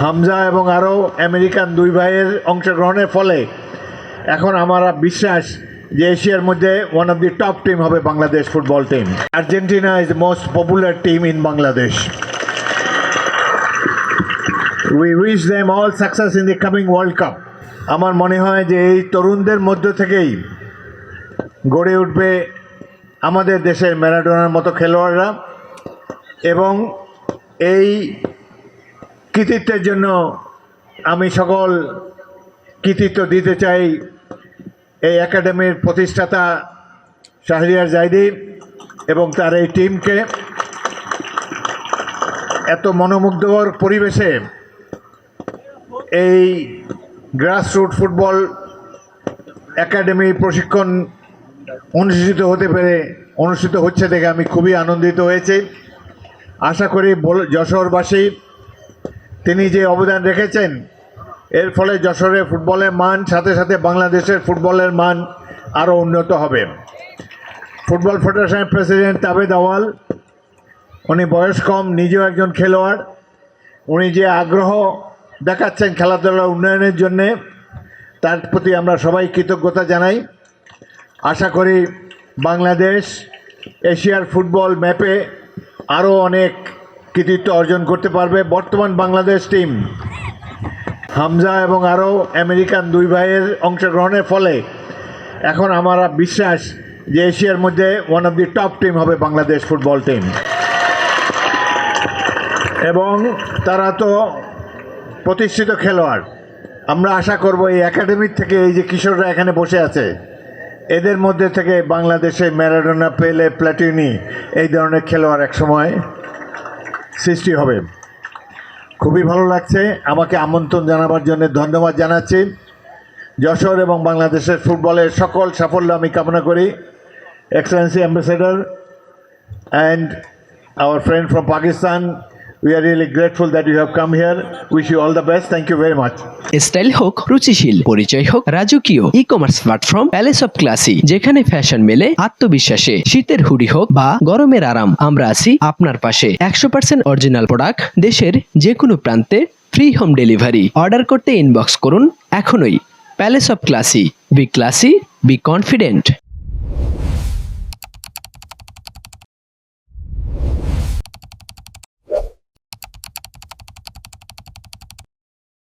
হামজা এবং আরও আমেরিকান দুই ভাইয়ের অংশগ্রহণের ফলে এখন আমার বিশ্বাস যে এশিয়ার মধ্যে one of the top team হবে Bangladesh football team. Argentina is the most popular team in Bangladesh. We wish them all success in the coming world cup. আমার মনে হয় যে এই তরুণদের মধ্য থেকেই গড়ে উঠবে আমাদের দেশের ম্যারাডোনার মতো খেলোয়াড়রা, এবং এই কৃতিত্বের জন্য আমি সকল কৃতিত্ব দিতে চাই এই একাডেমির প্রতিষ্ঠাতা শাহরিয়ার জাইদি এবং তার এই টিমকে। এত মনোমুগ্ধকর পরিবেশে এই গ্রাসরুট ফুটবল একাডেমি প্রশিক্ষণ অনুষ্ঠিত হচ্ছে দেখে আমি খুবই আনন্দিত হয়েছি। আশা করি যশোরবাসী তিনি যে অবদান রেখেছেন এর ফলে যশোরের ফুটবলের মান সাথে সাথে বাংলাদেশের ফুটবলের মান আরও উন্নত হবে। ফুটবল ফেডারেশনের প্রেসিডেন্ট তাবেদ আওয়াল, উনি বয়স কম, নিজেও একজন খেলোয়াড়, উনি যে আগ্রহ দেখাচ্ছেন খেলাধুলার উন্নয়নের জন্যে তার প্রতি আমরা সবাই কৃতজ্ঞতা জানাই। আশা করি বাংলাদেশ এশিয়ার ফুটবল ম্যাপে আরও অনেক কৃতিত্ব অর্জন করতে পারবে। বর্তমান বাংলাদেশ টিম হামজা এবং আরও আমেরিকান দুই ভাইয়ের অংশগ্রহণের ফলে এখন আমার বিশ্বাস যে এশিয়ার মধ্যে one of the top team হবে বাংলাদেশ ফুটবল টিম। এবং তারা তো প্রতিষ্ঠিত খেলোয়াড়। আমরা আশা করব এই একাডেমির থেকে এই যে কিশোররা এখানে বসে আছে এদের মধ্যে থেকে বাংলাদেশে ম্যারাডোনা, পেলে, প্ল্যাটিনি এই ধরনের খেলোয়াড় একসময় সৃষ্টি হবে। খুবই ভালো লাগছে। আমাকে আমন্ত্রণ জানাবার জন্য ধন্যবাদ জানাচ্ছি। যশোর এবং বাংলাদেশের ফুটবলের সকল সাফল্য আমি কামনা করি। Excellency ambassador and our friend from Pakistan, we are really grateful that you have come here. Wish you all the best. Thank you very much. Style হোক, রুচিশীল, পরিচয় হোক রাজকীয়, e-commerce platform palace of classy, যেখানে ফ্যাশন মেলে আত্মবিশ্বাসে। শীতের hoodie হোক বা গরমের আরাম, আমরা আছি আপনার পাশে। 100% অরিজিনাল প্রোডাক্ট, দেশের যে কোনো প্রান্তে, ফ্রি হোম ডেলিভারি। অর্ডার করতে ইনবক্স করুন এখনই। Palace of classy, B classy, be confident.